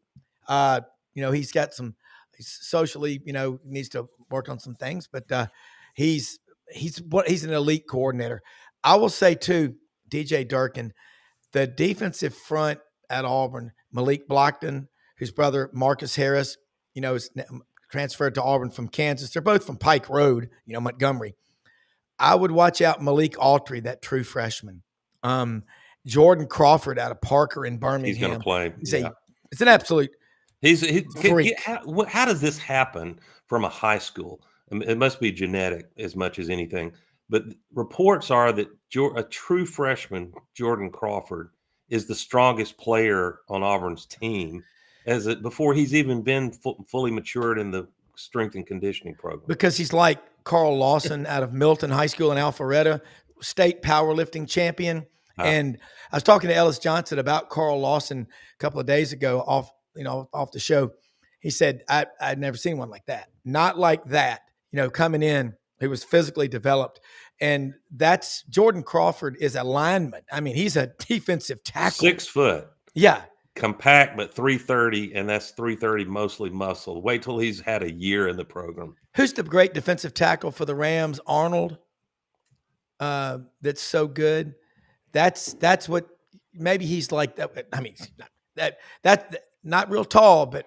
He's got some. Socially, needs to work on some things, but he's an elite coordinator. I will say too, DJ Durkin, the defensive front at Auburn, Malik Blockton, whose brother Marcus Harris, is transferred to Auburn from Kansas. They're both from Pike Road, Montgomery. I would watch out Malik Autry, that true freshman. Jordan Crawford out of Parker in Birmingham. He's going to play. It's an absolute. How does this happen from a high school? It must be genetic as much as anything. But reports are that a true freshman, Jordan Crawford, is the strongest player on Auburn's team before he's even been fully matured in the strength and conditioning program. Because he's like Carl Lawson out of Milton High School in Alpharetta, state powerlifting champion. And I was talking to Ellis Johnson about Carl Lawson a couple of days ago off the show. He said, I'd never seen one like that. Not like that, coming in, he was physically developed. And that's Jordan Crawford is a lineman. I mean, he's a defensive tackle. 6 foot. Yeah. Compact, but 330, and that's 330 mostly muscle. Wait till he's had a year in the program. Who's the great defensive tackle for the Rams? Arnold. That's so good. That's what maybe he's like that. I mean, not real tall, but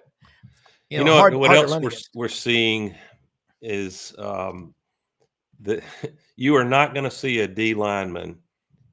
what hard to else run against. we're seeing is that you are not going to see a D lineman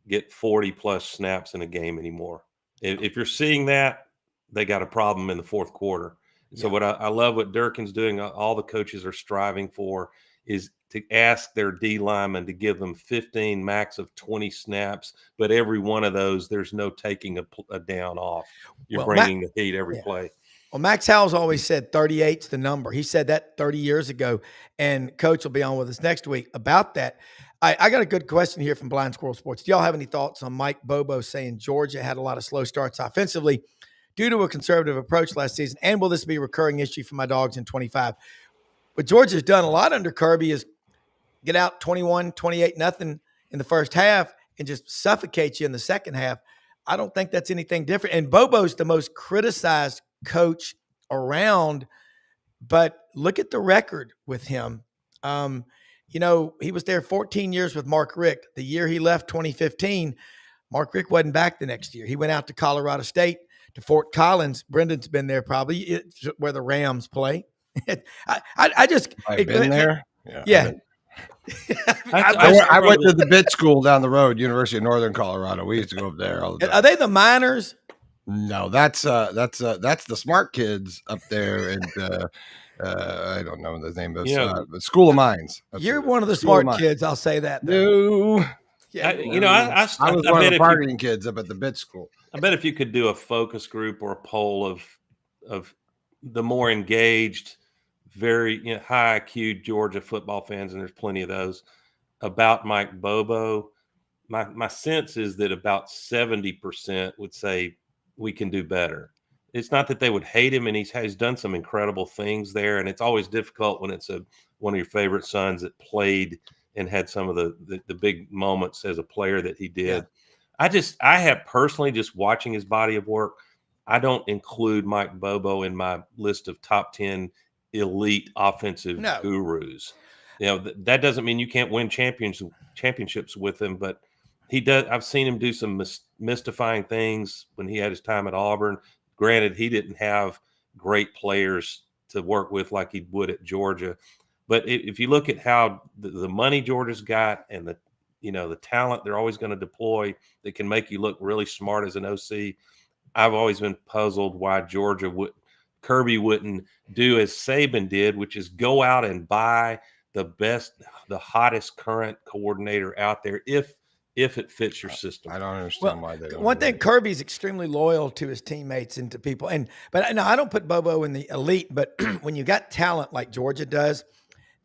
get 40 plus snaps in a game anymore. If you're seeing that, they got a problem in the fourth quarter. So what I love what Durkin's doing, all the coaches are striving for, is to ask their D linemen to give them 15, max of 20 snaps, but every one of those, there's no taking a down off. You're bringing the heat every play. Well, Max Howell's always said 38's the number. He said that 30 years ago, and Coach will be on with us next week about that. I got a good question here from Blind Squirrel Sports. Do y'all have any thoughts on Mike Bobo saying Georgia had a lot of slow starts offensively due to a conservative approach last season? And will this be a recurring issue for my Dogs in 25? What Georgia's done a lot under Kirby is get out 21, 28, nothing in the first half and just suffocate you in the second half. I don't think that's anything different. And Bobo's the most criticized coach around, but look at the record with him. He was there 14 years with Mark Richt. The year he left, 2015, Mark Richt wasn't back the next year. He went out to Colorado State, to Fort Collins. Brendan's been there probably, where the Rams play. I've been there. Yeah. I went to the bit school down the road, University of Northern Colorado. We used to go up there all the time. Are they the Miners? No, that's the smart kids up there, and I don't know the name of the School of Mines. You're one of the smart kids. I'll say that. No, yeah, I was one of the partying kids up at the bit school. I bet if you could do a focus group or a poll of the more engaged, very high IQ Georgia football fans, and there's plenty of those, about Mike Bobo, my sense is that about 70% would say we can do better. It's not that they would hate him, and he's done some incredible things there, and it's always difficult when it's one of your favorite sons that played and had some of the big moments as a player that he did. Yeah. I have personally, just watching his body of work, I don't include Mike Bobo in my list of top 10 elite offensive gurus. That doesn't mean you can't win championships with him, but he does. I've seen him do some mystifying things when he had his time at Auburn. Granted, he didn't have great players to work with like he would at Georgia, but if you look at how the money Georgia's got and the talent they're always going to deploy that can make you look really smart as an OC, I've always been puzzled why Kirby wouldn't do as Saban did, which is go out and buy the hottest current coordinator out there if it fits your system. I don't understand why they don't. One thing, Kirby's extremely loyal to his teammates and to people. But no, I don't put Bobo in the elite, but when you got talent like Georgia does,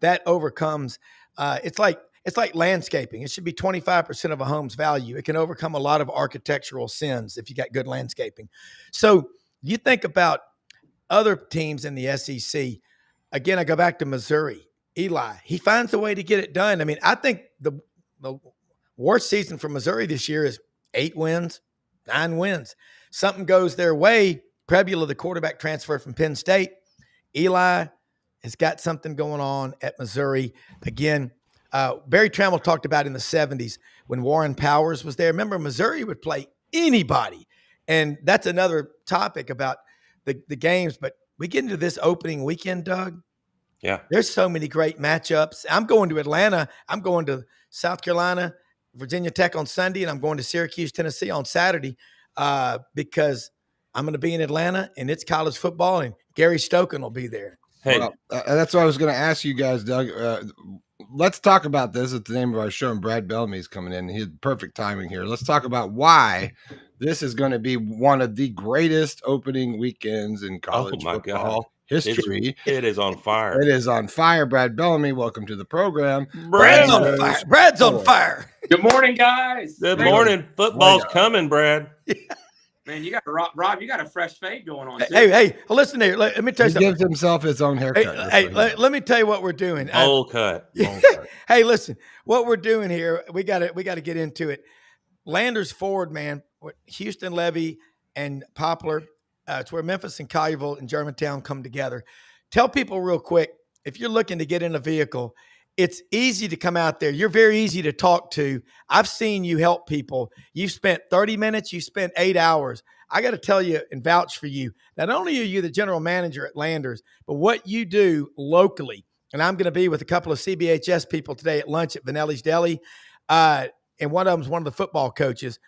that overcomes it's like landscaping. It should be 25% of a home's value. It can overcome a lot of architectural sins if you got good landscaping. So you think about other teams in the SEC. Again, I go back to Missouri. Eli, he finds a way to get it done. I mean, I think the worst season for Missouri this year is 8 wins, 9 wins. Something goes their way. Prebula, the quarterback, transfer from Penn State. Eli has got something going on at Missouri. Again, Barry Trammell talked about in the 70s when Warren Powers was there. Remember, Missouri would play anybody. And that's another topic about the games. But we get into this opening weekend, Doug. Yeah. There's so many great matchups. I'm going to Atlanta. I'm going to South Carolina, Virginia Tech on Sunday, and I'm going to Syracuse, Tennessee on Saturday because I'm going to be in Atlanta, and it's college football, and Gary Stokan will be there. Hey, well, that's what I was going to ask you guys, Doug. Let's talk about this. It's the name of our show, and Brad Bellamy's coming in. He had perfect timing here. Let's talk about why this is going to be one of the greatest opening weekends in college football history. It is on fire. It is on fire. Brad Bellamy, welcome to the program. Brad's on fire. Brad's on fire. Good morning, guys. Good morning. Football's coming, Brad. Man, you got Rob. You got a fresh fade going on. Hey, listen here. Let me tell you something. He gives himself his own haircut. Hey, let me tell you what we're doing. Bowl cut. Hey, listen, what we're doing here. We got to get into it. Landers Ford, man. Houston Levy and Poplar. It's where Memphis and Collierville and Germantown come together. Tell people real quick, if you're looking to get in a vehicle, it's easy to come out there. You're very easy to talk to. I've seen you help people. You've spent 30 minutes. You spent 8 hours. I got to tell you and vouch for you. Not only are you the general manager at Landers, but what you do locally. And I'm going to be with a couple of CBHS people today at lunch at Vanelli's Deli. And one of them is one of the football coaches.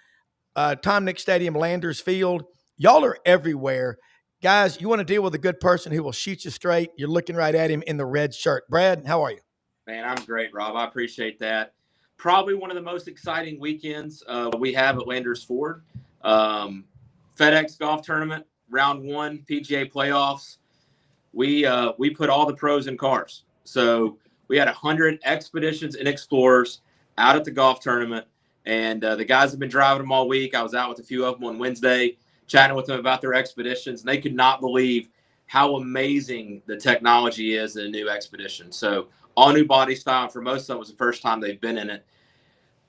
Tom Nick Stadium, Landers Field. Y'all are everywhere. Guys, you want to deal with a good person who will shoot you straight. You're looking right at him in the red shirt. Brad, how are you? Man, I'm great, Rob. I appreciate that. Probably one of the most exciting weekends we have at Landers Ford. FedEx Golf Tournament, round 1, PGA playoffs. We put all the pros in cars. So we had 100 Expeditions and Explorers out at the golf tournament. And the guys have been driving them all week. I was out with a few of them on Wednesday, chatting with them about their Expeditions. And they could not believe how amazing the technology is in a new Expedition. So all new body style. For most of them, it was the first time they've been in it.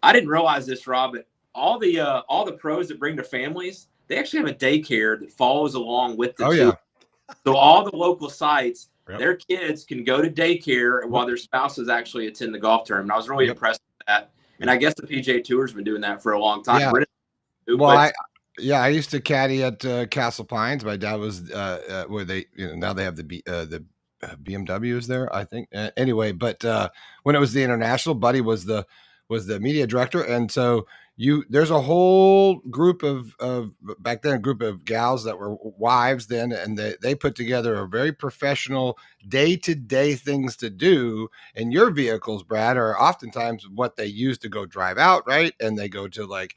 I didn't realize this, Rob, but all the pros that bring their families, they actually have a daycare that follows along with the tour. Yeah. So all the local sites, their kids can go to daycare while their spouses actually attend the golf tournament. I was really impressed with that. And I guess the PGA Tour's been doing that for a long time. Yeah. Well, I used to caddy at Castle Pines. My dad was where they, now they have the BMWs there, I think. Anyway, but when it was the International, Buddy was the media director, and so there's a whole group of back then, a group of gals that were wives then, and they put together a very professional day-to-day things to do. And your vehicles, Brad, are oftentimes what they use to go drive out, right? And they go to like,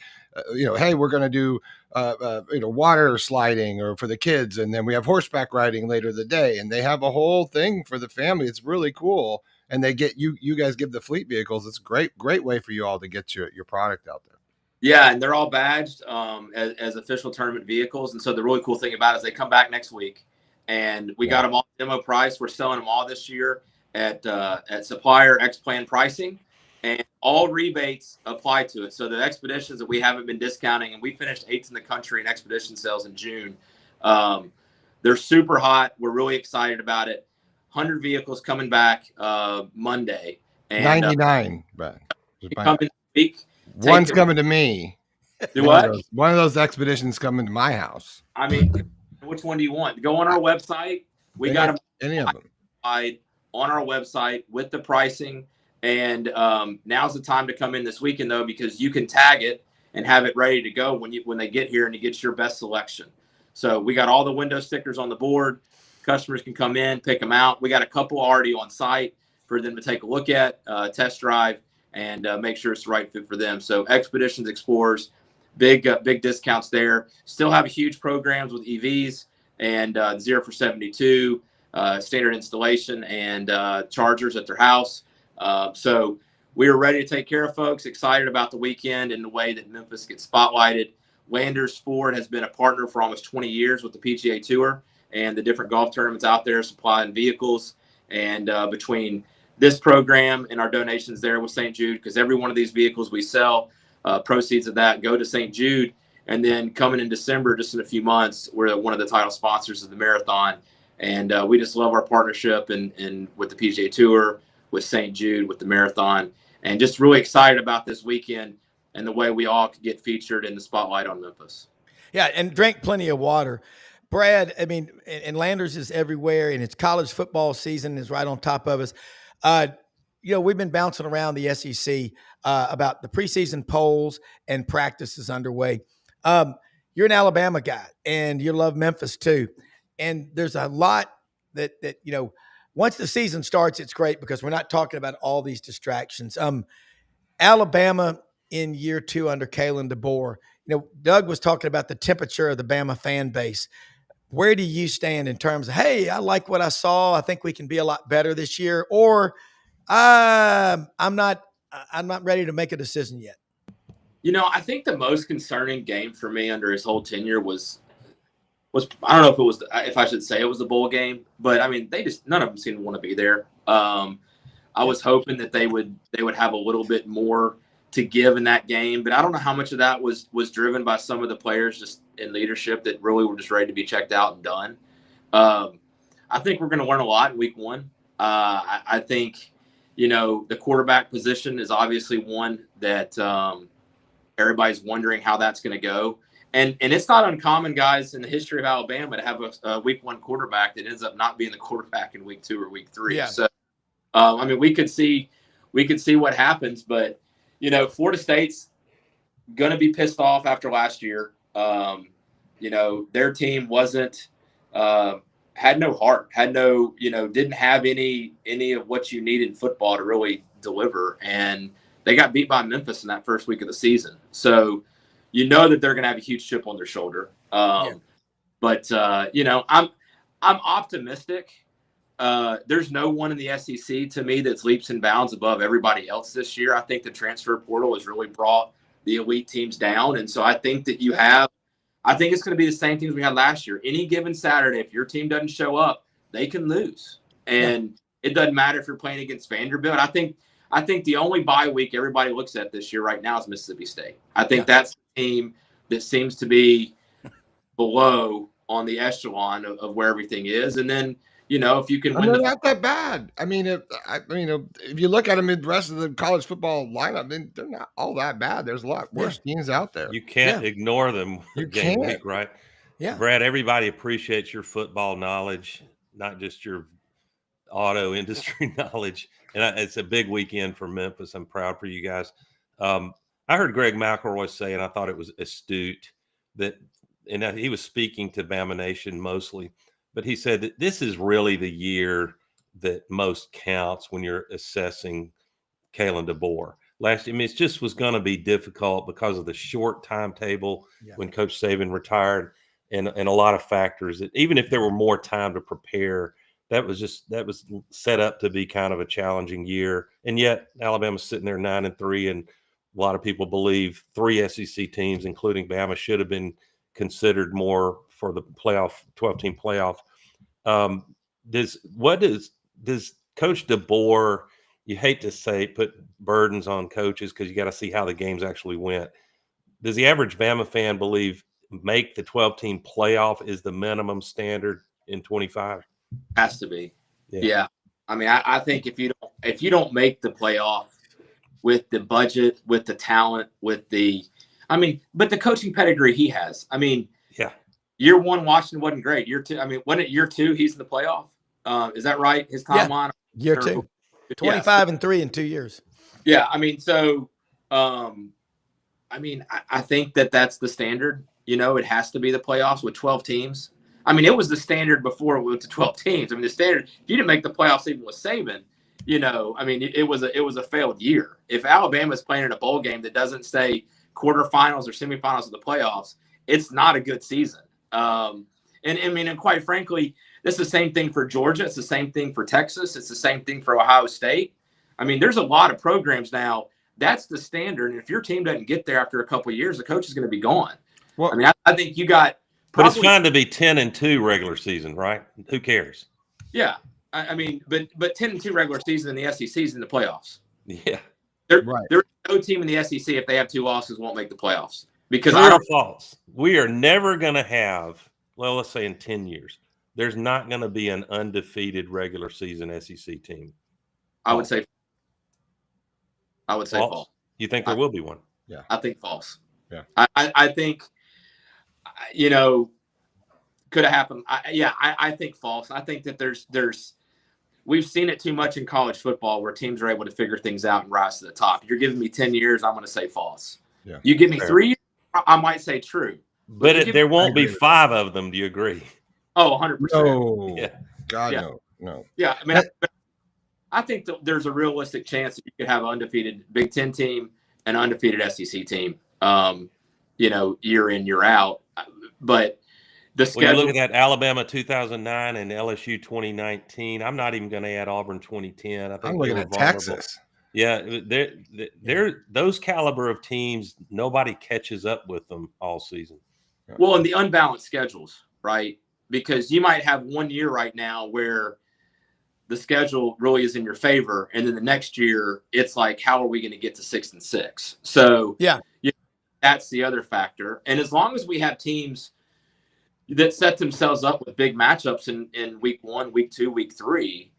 hey, we're going to do water sliding or for the kids, and then we have horseback riding later in the day, and they have a whole thing for the family. It's really cool. And they get you guys give the fleet vehicles. It's a great way for you all to get your product out there. Yeah, and they're all badged as official tournament vehicles. And so the really cool thing about it is they come back next week, and we got them all demo price. We're selling them all this year at supplier X-Plan pricing, and all rebates apply to it. So the Expeditions that we haven't been discounting, and we finished 8th in the country in Expedition sales in June. They're super hot. We're really excited about it. 100 vehicles coming back Monday. And 99, Brad. Coming week. One's coming to me. Do what? One of those Expeditions coming to my house. I mean, which one do you want? Go on our website. We got them any of them on our website with the pricing. And now's the time to come in this weekend, though, because you can tag it and have it ready to go when they get here, and you get your best selection. So we got all the window stickers on the board. Customers can come in, pick them out. We got a couple already on site for them to take a look at, test drive, and make sure it's the right fit for them. So Expeditions, Explorers, big discounts there. Still have huge programs with EVs and 0 for 72, standard installation, and chargers at their house. So we are ready to take care of folks, excited about the weekend and the way that Memphis gets spotlighted. Landers Ford has been a partner for almost 20 years with the PGA Tour and the different golf tournaments out there supplying vehicles. And between this program and our donations there with St. Jude, because every one of these vehicles we sell, proceeds of that go to St. Jude. And then coming in December, just in a few months, we're one of the title sponsors of the marathon. And we just love our partnership and with the PGA Tour, with St. Jude, with the marathon, and just really excited about this weekend and the way we all could get featured in the spotlight on Memphis. Yeah, and drink plenty of water. Brad, I mean, and Landers is everywhere, and it's college football season is right on top of us. We've been bouncing around the SEC about the preseason polls and practices underway. You're an Alabama guy, and you love Memphis too. And there's a lot that once the season starts, it's great because we're not talking about all these distractions. Alabama in year 2 under Kalen DeBoer. Doug was talking about the temperature of the Bama fan base. Where do you stand in terms of, hey, I like what I saw, I think we can be a lot better this year, or I'm not ready to make a decision yet? I think the most concerning game for me under his whole tenure was I don't know if I should say it was the bowl game, but I mean none of them seemed to want to be there. I was hoping that they would have a little bit more to give in that game, but I don't know how much of that was driven by some of the players just in leadership that really were just ready to be checked out and done. I think we're going to learn a lot in week 1. I think, the quarterback position is obviously one that everybody's wondering how that's going to go. And it's not uncommon, guys, in the history of Alabama to have a week 1 quarterback that ends up not being the quarterback in week 2 or week 3. Yeah. So, I mean, we could see what happens, but Florida State's going to be pissed off after last year. Their team wasn't had no heart, had no, didn't have any of what you need in football to really deliver, and they got beat by Memphis in that first week of the season. So, that they're going to have a huge chip on their shoulder. But I'm optimistic. There's no one in the SEC to me that's leaps and bounds above everybody else this year. I think the transfer portal has really brought the elite teams down. And so I think that I think it's going to be the same things we had last year. Any given Saturday, if your team doesn't show up, they can lose. And it doesn't matter if you're playing against Vanderbilt. I think the only bye week everybody looks at this year right now is Mississippi State. I think that's the team that seems to be below on the echelon of where everything is. And then, if you can win, they're not that bad. I mean, if you look at them in the rest of the college football lineup, then they're not all that bad. There's a lot worse teams out there. You can't ignore them. You game can't. week, right? Yeah. Brad, everybody appreciates your football knowledge, not just your auto industry knowledge. And it's a big weekend for Memphis. I'm proud for you guys. I heard Greg McElroy say, and I thought it was astute, and he was speaking to Bama Nation mostly, but he said that this is really the year that most counts when you're assessing Kalen DeBoer. It just was going to be difficult because of the short timetable when Coach Saban retired, and a lot of factors that even if there were more time to prepare, that was set up to be kind of a challenging year. And yet Alabama's sitting there 9-3, and a lot of people believe 3 SEC teams, including Bama, should have been considered more for the playoff, 12-team playoff. Does Coach DeBoer, you hate to say put burdens on coaches because you got to see how the games actually went. Does the average Bama fan believe make the 12-team playoff is the minimum standard in 25? Has to be. Yeah. I mean, I think if you don't make the playoff with the budget, with the talent, but the coaching pedigree he has. I mean, year 1 Washington wasn't great. Year 2, wasn't it year 2 he's in the playoff? Is that right? His timeline? Year 2. 25-3 in 2 years. Yeah, I mean, so I think that's the standard. It has to be the playoffs with 12 teams. I mean, it was the standard before it went to 12 teams. I mean, the standard, if you didn't make the playoffs even with Saban, it was a failed year. If Alabama's playing in a bowl game that doesn't say quarterfinals or semifinals of the playoffs, it's not a good season. And quite frankly, it's the same thing for Georgia. It's the same thing for Texas. It's the same thing for Ohio State. I mean, there's a lot of programs now. That's the standard. And if your team doesn't get there after a couple of years, the coach is going to be gone. Well, I mean, I think you got. But it's fine to be 10-2 regular season, right? Who cares? Yeah, but 10-2 regular season in the SEC is in the playoffs. Yeah, there's no team in the SEC if they have 2 losses won't make the playoffs because true or false. We are never going to have. Well, let's say in 10 years, there's not going to be an undefeated regular season SEC team. I would say false. You think there will be one? Yeah, I think false. Yeah, I think. Could have happened. I think false. I think that we've seen it too much in college football where teams are able to figure things out and rise to the top. You're giving me 10 years, I'm going to say false. Yeah. You give me 3 years, I might say true. But there won't be 5 of them. Do you agree? Oh, 100%. No. Yeah. God, yeah. No. Yeah, I mean, I think there's a realistic chance that you could have an undefeated Big Ten team and an undefeated SEC team, year in, year out. But the schedule. When you look at that Alabama 2009 and LSU 2019, I'm not even going to add Auburn 2010. I think I'm looking at Texas. Yeah, they're those caliber of teams. Nobody catches up with them all season. Well, and the unbalanced schedules, right? Because you might have 1 year right now where the schedule really is in your favor, and then the next year it's like, how are we going to get to 6 and 6? So that's the other factor. And as long as we have teams that set themselves up with big matchups in week 1, week 2, week 3,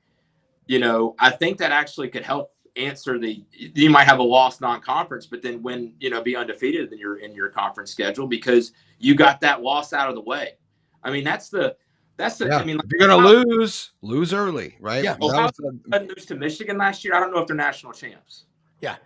I think that actually could help answer you might have a lost non-conference, but then win, be undefeated in your conference schedule because you got that loss out of the way. I mean, that's the Yeah. I mean, if you're gonna lose early, right? Yeah. Ohio lose to Michigan last year. I don't know if they're national champs. Yeah.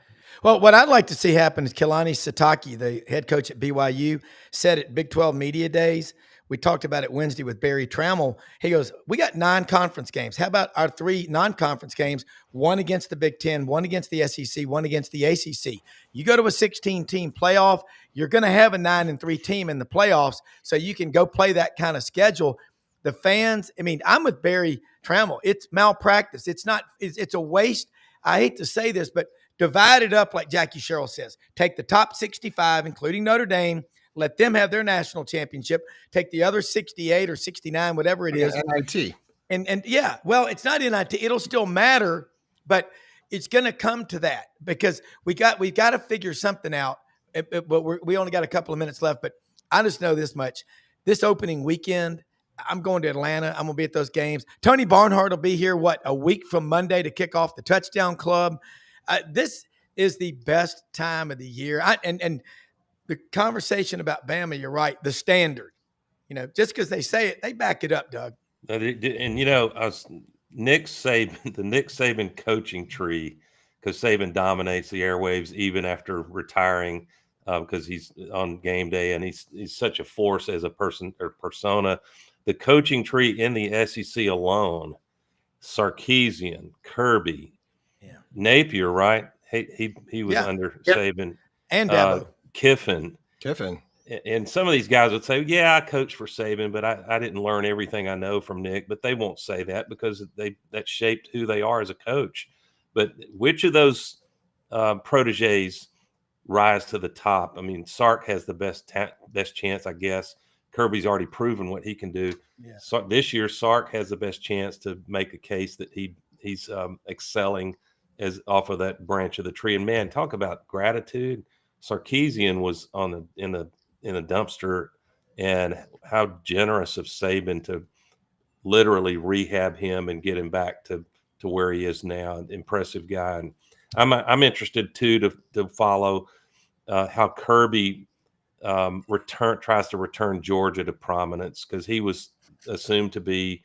Well, what I'd like to see happen is Kalani Sitake, the head coach at BYU, said at Big 12 Media Days, we talked about it Wednesday with Barry Trammell. He goes, we got 9 conference games. How about our 3 non-conference games, one against the Big 10, one against the SEC, one against the ACC. You go to a 16-team playoff, you're going to have a 9-3 team in the playoffs, so you can go play that kind of schedule. The fans, I mean, I'm with Barry Trammell. It's malpractice. It's a waste. I hate to say this, but divide it up like Jackie Sherrill says. Take the top 65, including Notre Dame, let them have their national championship. Take the other 68 or 69, whatever it is. NIT. And yeah, well, it's not NIT. It'll still matter, but it's going to come to that because we've got to figure something out. But we only got a couple of minutes left, but I just know this much. This opening weekend, I'm going to Atlanta. I'm going to be at those games. Tony Barnhart will be here, a week from Monday to kick off the Touchdown Club. This is the best time of the year. And the conversation about Bama, you're right, the standard. Just because they say it, they back it up, Doug. And Nick Saban, the Nick Saban coaching tree, because Saban dominates the airwaves even after retiring, because he's on game day and he's such a force as a person or persona. The coaching tree in the SEC alone, Sarkisian, Kirby, Napier, right? He was under Saban, and Dabo. Kiffin. And some of these guys would say, yeah, I coached for Saban, but I didn't learn everything I know from Nick. But they won't say that because that shaped who they are as a coach. But which of those proteges rise to the top? I mean, Sark has the best chance, I guess. Kirby's already proven what he can do. Yeah. So this year, Sark has the best chance to make a case that he's excelling as off of that branch of the tree. And man, talk about gratitude. Sarkisian was in the dumpster, and how generous of Saban to literally rehab him and get him back to where he is now. Impressive guy. And I'm interested too to follow how Kirby tries to return Georgia to prominence, because he was assumed to be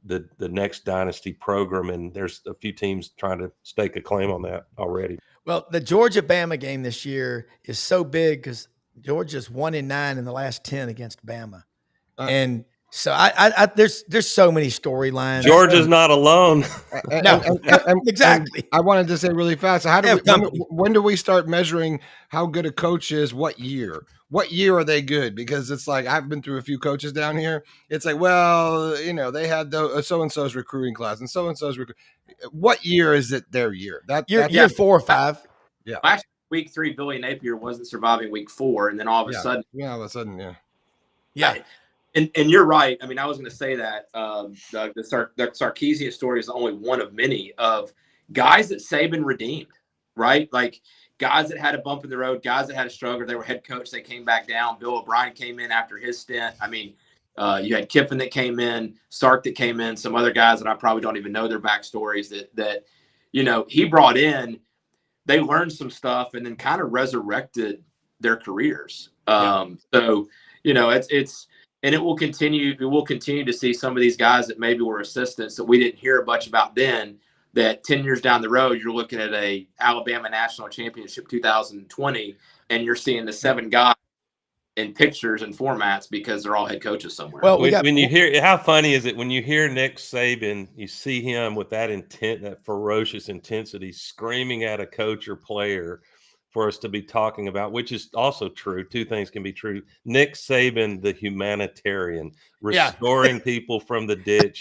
the next dynasty program, and there's a few teams trying to stake a claim on that already. Well, the Georgia-Bama game this year is so big because Georgia's 1-9 in the last 10 against Bama, and so I there's so many storylines. Georgia's not alone. Exactly. I wanted to say really fast. When do we start measuring how good a coach is? What year? What year are they good? Because it's like, I've been through a few coaches down here. It's like, well, they had so-and-so's recruiting class and so-and-so's what year is it their year? Year 4 or 5. Yeah. Last week 3, Billy Napier wasn't surviving week 4, and then all of a sudden. Yeah, all of a sudden, yeah. And you're right. I mean, I was going to say that the Sarkisian story is only one of many of guys that Saban redeemed, right? Like guys that had a bump in the road, guys that had a struggle. They were head coach. They came back down. Bill O'Brien came in after his stint. I mean, you had Kiffin that came in, Sark that came in, some other guys that I probably don't even know their backstories that he brought in. They learned some stuff and then kind of resurrected their careers. So, it's and it will continue. We will continue to see some of these guys that maybe were assistants that we didn't hear much about then, that 10 years down the road, you're looking at a Alabama national championship 2020, and you're seeing the 7 guys in pictures and formats because they're all head coaches somewhere. Well, when you hear, how funny is it when you hear Nick Saban, you see him with that intent, that ferocious intensity, screaming at a coach or player for us to be talking about, which is also true. 2 things can be true. Nick Saban, the humanitarian, restoring people from the ditch,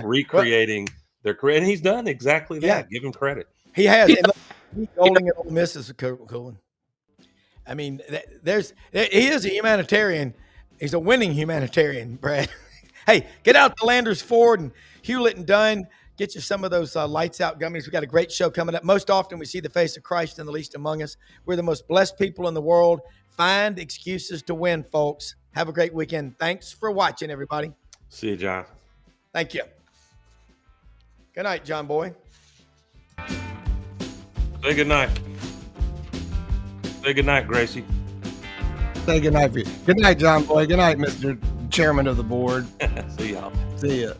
recreating their career. And he's done exactly that. Yeah. Give him credit. He has. He's holding at Ole Miss is a cool one. I mean, he is a humanitarian. He's a winning humanitarian, Brad. Hey, get out to Landers Ford and Hewlett and Dunn. Get you some of those lights out gummies. We got a great show coming up. Most often we see the face of Christ in the least among us. We're the most blessed people in the world. Find excuses to win, folks. Have a great weekend. Thanks for watching, everybody. See you, John. Thank you. Good night, John Boy. Say good night. Say good night, Gracie. Say good night for you. Good night, John Boy. Good night, Mr. Chairman of the board. See y'all. See ya.